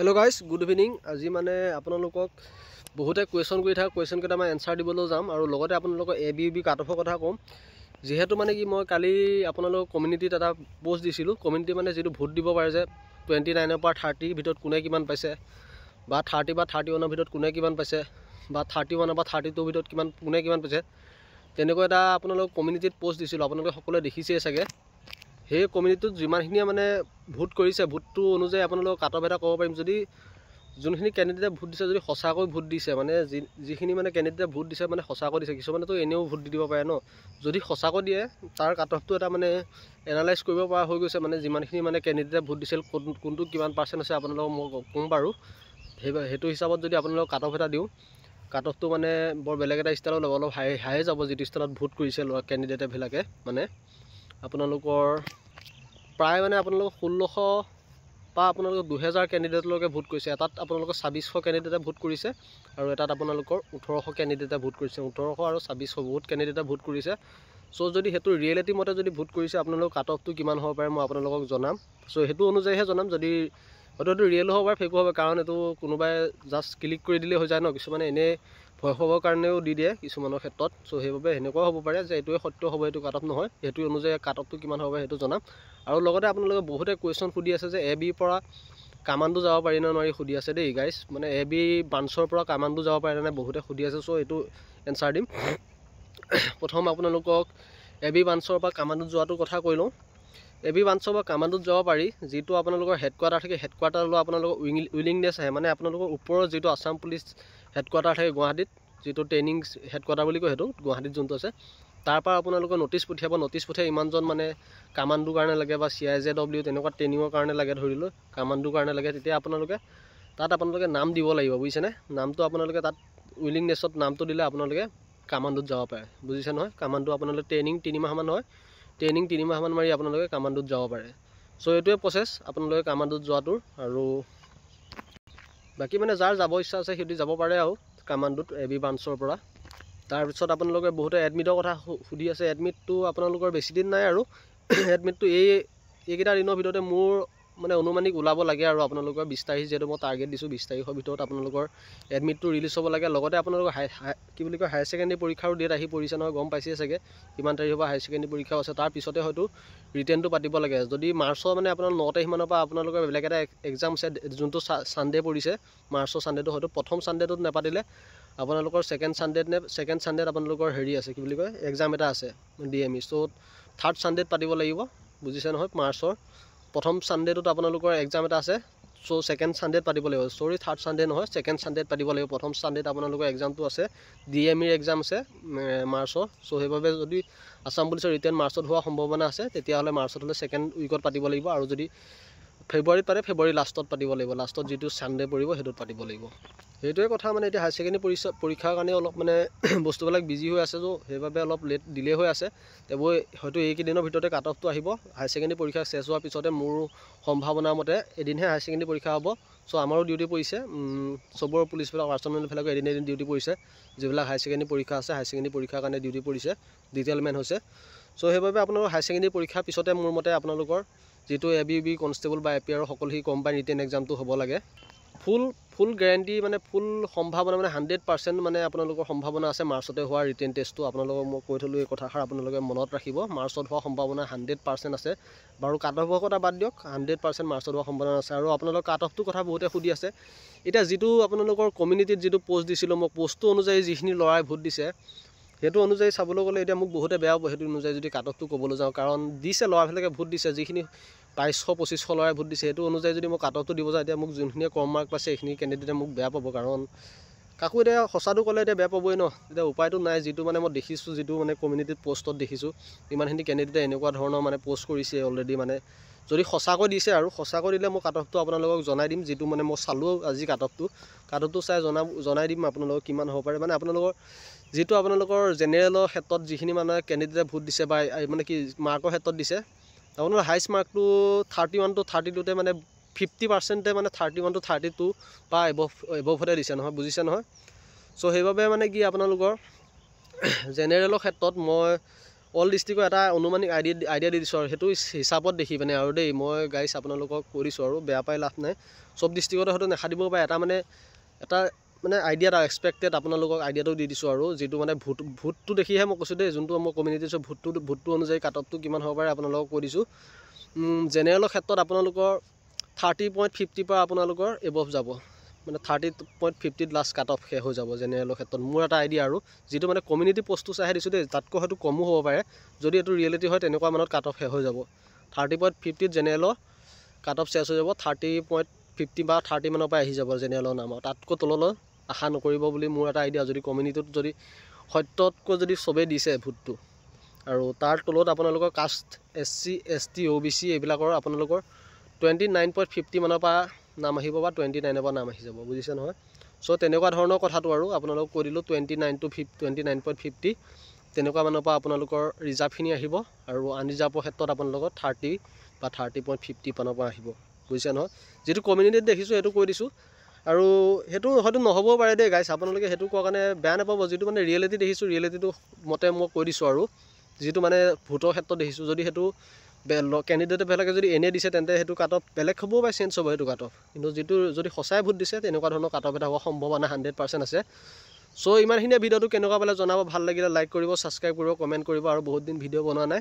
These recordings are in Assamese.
Hello guys good evening. आज माने आपनलोকক बहुते क्वेश्चन কৰি থাকা क्वेश्चन কেটা মই এনসাৰ দিবলৈ যাম আৰু লগতে आपनलोকক এবিবি কাটঅফৰ কথা কম। যেহেতু মানে কি মই কালি आपनलोक কমিউনিটিত এটা পোষ্ট দিছিলো। কমিউনিটি মানে যেটো ভোট দিব পাৰে যে 29 পৰা 30 ভিতৰত কোনে কিমান পাইছে বা 30 বা 31 ভিতৰত কোনে কিমান পাইছে বা 31 বা 32 ভিতৰত কোনে কিমান পাইছে তেনেকৈ এটা आपनलोक কমিউনিটিত পোষ্ট দিছিলো। आपनलोকে সকলোৱে দেখিছে চাগে। সেই কমিউনিটিত যিমানখিনিয়ে মানে ভোট কৰিছে ভোটটো অনুযায়ী আপোনালোক কাটঅফ এটা ক'ব পাৰিম। যদি যোনখিনি ক্যান্ডিডেটে ভোট দিছে যদি সঁচাকৈ ভোট দিছে মানে যিখিনি মানে ক্যান্ডিডেটে ভোট দিছে মানে সঁচাকৈ দিছে, কিছুমানেতো এনেও ভোট দি দিব পাৰে ন। যদি সঁচাকৈ দিয়ে তাৰ কাটঅফটো এটা মানে এনালাইজ কৰিব পৰা হৈ গৈছে। মানে যিমানখিনি মানে ক্যান্ডিডেটে ভোট দিছিল কোনটো কিমান পাৰ্সেন্ট আছে আপোনালোকক মই কম বাৰু। সেইটো হিচাপত যদি আপোনালোক কাটঅফ এটা দিওঁ কাটঅফটো মানে বৰ বেলেগ এটা ষ্টাইলত ল'ব, অলপ হাই যাব যিটো ষ্টাইলত ভোট কৰিছে ক্যান্ডিডেটে বিলাকে। মানে আপোনালোকৰ প্ৰায় মানে আপোনালোক 1600 বা আপোনালোক 2000 ক্যান্ডিডেটলৈকে ভোট কৰিছে। এটাত আপোনালোক 2600 ক্যান্ডিডেটে ভোট কৰিছে আৰু এটাত আপোনালোকৰ 1800 ক্যান্ডিডেটে ভোট কৰিছে। 1800 আৰু 2600 বহুত ক্যান্ডিডেটে ভোট কৰিছে। সো যদি হেতু ৰিয়েলিটি মতে যদি ভোট কৰিছে আপোনালোক কাটঅফটো কিমান হ'ব পাৰে মই আপোনালোকক জনাম। সো হেতু অনুযায়ীহে জনাম। যদি হয়তো ৰিয়েল হ'ব পাৰে ফেক হ'ব পাৰে, কাৰণ এটো কোনোবাই জাস্ট ক্লিক কৰি দিলে হৈ যায় ন। কিছুমানে এনে ভয় খবৰ কাৰণেও দি দিয়ে কিছুমানৰ ক্ষেত্ৰত। সো সেইভাবে এনেকুৱা হ'ব পাৰে যে এটোৱে সত্য হ'ব, এটো কাটঅফ নহয়। হেতু অনুযায়ী কাটঅফটো কিমান হ'ব হেতু জনাম। আৰু লগতে আপোনালোকে বহুতে কোৱেশ্চন সুধি আছে যে এবি পৰা কামাণ্ডো যাব পাৰি না নোৱাৰি সুধি আছে দেই গাইস। মানে এবি ব্ৰাঞ্চৰ পৰা কামাণ্ডো যাব পাৰে না বহুতে সুধি আছে। সো এটো এনসাৰ দিম। প্ৰথম আপোনালোকক এবি ব্ৰাঞ্চৰ পৰা কামাণ্ডো যোৱাটো কথা কৈ লওঁ। এবি ব্ৰাঞ্চৰ পৰা কামাণ্ডোত যাব পাৰি। যেটো আপোনালোকৰ হেডকোৱাৰ্টাৰ থাকে হেডকোৱাৰ্টাৰলৈ আপোনালোকৰ উইলিংনেছ আহে। মানে আপোনালোকৰ ওপৰৰ যেটো আসাম পুলিচ হেডকোৱাৰ্টাৰ থাকে গুৱাহাটীত, যেটো ট্ৰেইনিং হেডকোৱাৰ্টাৰ বুলি কয় হেতু গুৱাহাটীত যোনটো আছে, তাৰ পৰা আপোনালোকৰ নটিচ পঠিয়াব। নটিচ পঠিয়াই ইমানজন মানে কামাণ্ডোৰ কাৰণে লাগে বা CIJW তেনেকুৱা ট্ৰেইনিঙৰ কাৰণে লাগে ধৰিলো কামাণ্ডোৰ কাৰণে লাগে, তেতিয়া আপোনালোকে তাত আপোনালোকে নাম দিব লাগিব, বুজিছেনে। নামটো আপোনালোকে তাত উইলিংনেছত নামটো দিলে আপোনালোকে কামাণ্ডোত যাব পাৰে, বুজিছে নহয়। কামাণ্ডো আপোনালোকে ট্ৰেইনিং 3 মাহ মান হয়, ট্ৰেইনিং 3 মাহ মান মাৰি আপোনালোকে কামাণ্ডোত যাব পাৰে। সো এটোৱে প্ৰসেস আপোনালোকে কামাণ্ডোত যোৱাটোৰ। আৰু বাকি মানে যাৰ যাব ইচ্ছা আছে হেতি যাব পাৰে আৰু কামাণ্ডোত এবি ব্ৰাঞ্চৰ পৰা। তাৰ পিছত আপোনালোকে বহুতে এডমিটৰ কথা সুধি আছে। এডমিটটো আপোনালোকৰ বেছি দিন নাই আৰু এডমিটটো এইকেইটা দিনৰ ভিতৰতে মোৰ মানে অনুমানিক ওলাব লাগে। আৰু আপোনালোকৰ 20 তাৰিখ যেটো মই টাৰ্গেট দিছো 20 তাৰিখৰ ভিতৰত আপোনালোকৰ এডমিটটো ৰিলিজ হ'ব লাগে। লগতে আপোনালোকৰ কি বুলি কয় হায়াৰ সেকেন্ডাৰী পৰীক্ষাৰ ডেট আহি পৰিছে নহয়, গম পাইছে চাগে কিমান তাৰিখৰ পৰা হায়াৰ সেকেন্ডাৰী পৰীক্ষা আছে। তাৰ পিছতে হয়তো ৰিটেনটো পাতিব লাগে। যদি মাৰ্চৰ মানে আপোনাৰ 9 তাৰিখ মানৰ পৰা আপোনালোকৰ বেলেগ এটা এক্সাম আছে যোনটো সানডে পৰিছে মাৰ্চৰ সানডেটো, হয়তো প্ৰথম সানডেটোত নেপাতিলে আপোনালোকৰ সেকেন্ড সানডেত আপোনালোকৰ হেৰি আছে কি বুলি কয় এক্সাম এটা আছে DME। সো থাৰ্ড সানডেত পাতিব লাগিব, বুজিছে নহয়। মাৰ্চৰ প্ৰথম সানডেটোত আপোনালোকৰ এক্সাম এটা আছে। সো সেকেন্ড সানডেত পাতিব লাগিব। সৰি থাৰ্ড সানডে নহয়, সেকেন্ড সানডেত পাতিব লাগিব। প্ৰথম সানডেত আপোনালোকৰ এক্সামটো আছে DME এক্সাম আছে মাৰ্চৰ। সো সেইভাবে যদি আসাম পুলিচৰ ৰিটেন মাৰ্চত হোৱা সম্ভাৱনা আছে তেতিয়াহলে মাৰ্চত হলে সেকেন্ড উইকত পাতিব লাগিব। আৰু যদি ফেব্ৰুৱাৰীত পাতে ফেব্ৰুৱাৰী লাষ্টত পাতিব লাগিব, লাষ্টত যেটো সানডে পৰিব হেতুত পাতিব লাগিব। সেইটোৱে কথা। মানে এতিয়া হায়াৰ সেকেন্ডাৰী পৰীক্ষাৰ কাৰণে অলপ মানে বস্তুবিলাক বিজি হৈ আছে, তো সেইভাবে অলপ লেট ডিলে হৈ আছে। তেবই হয়তো এইকেইদিনৰ ভিতৰতে কাটঅফটো আহিব। হায়াৰ সেকেন্ডাৰী পৰীক্ষা শেষ হোৱাৰ পিছতে মোৰ সম্ভাৱনা মতে এদিনহে হায়াৰ সেকেন্ডাৰী পৰীক্ষা হ'ব। সো আমাৰো ডিউটি পৰিছে, সবৰ পুলিচবিলাক আৰ্চমেনবিলাকৰ এদিন ডিউটি পৰিছে। যিবিলাক হায়াৰ সেকেন্ডাৰী পৰীক্ষা আছে হায়াৰ সেকেন্ডাৰী পৰীক্ষাৰ কাৰণে ডিউটি পৰিছে, ডিটেইলমেন্ট হৈছে। সো সেইভাবে আপোনালোকৰ হায়াৰ সেকেন্ডাৰী পৰীক্ষাৰ পিছতে মোৰ মতে আপোনালোকৰ যেটো এবিবি কনষ্টেবল বা APR সকলোহি কম্বাইন ৰিটেন এক্সামটো হ'ব লাগে। ফুল গ্যাৰান্টি মানে ফুল সম্ভাৱনা মানে 100% মানে আপোনালোকৰ সম্ভাৱনা আছে মাৰ্চতে হোৱা ৰিটেন টেষ্টটো। আপোনালোকক মই কৈ থলো এই কথাষাৰ আপোনালোকে মনত ৰাখিব। মাৰ্চত হোৱা সম্ভাৱনা 100% আছে বাৰু। কাটঅফৰ কথা বাদ দিয়ক, 100% মাৰ্চত হোৱা সম্ভাৱনা আছে। আৰু আপোনালোকৰ কাটঅফটো কথা বহুতে সুধি আছে। এতিয়া যেটো আপোনালোকৰ কমিউনিটিত যেটো পোষ্ট দিছিলো মই পোষ্টটো অনুযায়ী যিখিনি লৰাই ভোট দিছে হেতু অনুযায়ী চাবলৈ গ'লে এতিয়া মোক বহুতে বেয়া হ'ব হেতু অনুযায়ী যদি কাটঅফটো ক'বলৈ যাওঁ, কাৰণ দিছে লৰাবিলাকে ভোট দিছে যিখিনি 2200-2500 লৰাই ভোট দিছে। হেতু অনুযায়ী যদি মই কাটঅফটো দিব যাওঁ এতিয়া মোক যোনখিনি কম মাৰ্ক পাইছে এইখিনি ক্যান্ডিডেটে মোক বেয়া পাব, কাৰণ কাকো এতিয়া সঁচাটো ক'লে এতিয়া বেয়া পাবই ন। এতিয়া উপায়টো নাই। যেটো মানে মই দেখিছো যেটো মানে কমিউনিটিত পোষ্টত দেখিছো ইমানখিনি ক্যান্ডিডেটে এনেকুৱা ধৰণৰ মানে পোষ্ট কৰিছে অলৰেডি। মানে যদি সঁচাকৈ দিছে আৰু সঁচাকৈ দিলে মই কাটঅফটো আপোনালোকক জনাই দিম। যেটো মানে মই চালো আজি কাটঅফটো চাই জনাই দিম আপোনালোকক কিমান হ'ব পাৰে। মানে আপোনালোকৰ যেটো আপোনালোকৰ জেনেৰেলৰ ক্ষেত্ৰত যিখিনি মানে ক্যান্ডিডেটে ভোট দিছে বা মানে কি মাৰ্কৰ ক্ষেত্ৰত দিছে আপোনালোকৰ হাইষ্ট মাৰ্কটো 31 to 32 মানে 50% মানে 31 to 32 বা এবভতে দিছে নহয়, বুজিছে নহয়। সো সেইভাবে মানে কি আপোনালোকৰ জেনেৰেলৰ ক্ষেত্ৰত মই অল ডিষ্ট্ৰিক্টৰ এটা অনুমানিক আইডিয়া দি দিছোঁ আৰু সেইটো হিচাপত দেখি পিনে আৰু দেই মই গাইছ আপোনালোকক কৈ দিছোঁ আৰু বেয়া পাই লাভ নাই। চব ডিষ্ট্ৰিক্টতে হয়তো নাখাদিব পাৰে, এটা মানে আইডিয়া এটা এক্সপেক্টেড আপোনালোকক আইডিয়াটো দি দিছোঁ আৰু যিটো মানে ভোটটো দেখিহে মই কৈছোঁ দেই, যোনটো মই কমিউনিটি দিছোঁ ভোটটো অনুযায়ী কাট অফটো কিমান হ'ব পাৰে আপোনালোকক কৈ দিছোঁ। জেনেৰেলৰ ক্ষেত্ৰত আপোনালোকৰ 30.50 পৰা আপোনালোকৰ এবভ যাব, মানে 30.50 লাষ্ট কাট অফ শেষ হৈ যাব জেনেৰেলৰ ক্ষেত্ৰত, মোৰ এটা আইডিয়া আৰু যিটো মানে কমিউনিটি পষ্টটো চাই দিছোঁ দেই, তাতকৈ হয়তো কমো হ'ব পাৰে। যদি এইটো ৰিয়েলিটি হয় তেনেকুৱা মানত কাট অফ শেষ হৈ যাব। 30.50 জেনেৰেলৰ কাট অফ শেষ হৈ যাব, 30.50 বা 30 মানৰ পৰা আহি যাব জেনেৰেলৰ নামৰ, তাতকৈ তললৈ আশা নকৰিব বুলি মোৰ এটা আইডিয়া। যদি কমিউনিটিত যদি সত্যতকৈ যদি চবেই দিছে ভোটটো, আৰু তাৰ তলত আপোনালোকৰ কাষ্ট SC ST OBC এইবিলাকৰ আপোনালোকৰ 29.50 মানৰ পৰা নাম আহিব বা 29ৰ পৰা নাম আহি যাব, বুজিছে নহয়। চ' তেনেকুৱা ধৰণৰ কথাটো আৰু আপোনালোকক কৈ দিলোঁ 29.50 তেনেকুৱা মানৰ পৰা আপোনালোকৰ ৰিজাৰ্ভখিনি আহিব, আৰু আনৰিজাৰ্ভৰ ক্ষেত্ৰত আপোনালোকৰ 30 বা 30.50 মানৰ পৰা আহিব, বুজিছে নহয়। যিটো কমিউনিটিত দেখিছোঁ সেইটো কৈ দিছোঁ, আৰু সেইটো হয়তো নহ'বও পাৰে দেই গাইছ, আপোনালোকে সেইটো কোৱাৰ কাৰণে বেয়া নাপাব। যিটো মানে ৰিয়েলিটি দেখিছোঁ ৰিয়েলিটিটো মতে মই কৈ দিছোঁ, আৰু যিটো মানে ভোটৰ ক্ষেত্ৰত দেখিছোঁ, যদি সেইটো কেণ্ডিডেটে বেলেগে যদি এনে দিছে তেন্তে সেইটো কাট অফ বেলেগ হ'বও পাৰে, চেঞ্জ হ'ব সেইটো কাট অফ। কিন্তু যিটো যদি সঁচাই ভোট দিছে তেনেকুৱা ধৰণৰ কাট অফ এটা হোৱাৰ সম্ভাৱনা 100% আছে। চ' ইমানখিনিয়ে ভিডিঅ'টো কেনেকুৱা পালে জনাব, ভাল লাগিলে লাইক কৰিব, ছাবস্ক্ৰাইব কৰিব, কমেণ্ট কৰিব, আৰু বহুত দিন ভিডিঅ' বনোৱা নাই,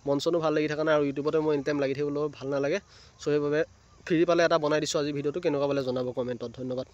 মন চনো ভাল লাগি থকা নাই, আৰু ইউটিউবতে মই এনি টাইম লাগি থাকিবলৈও ভাল নালাগে। চ' সেইবাবে ফ্ৰী পালে এটা বনাই দিছোঁ আজি ভিডিঅ'টো, কেনেকুৱা পালে জনাব কমেণ্টত। ধন্যবাদ।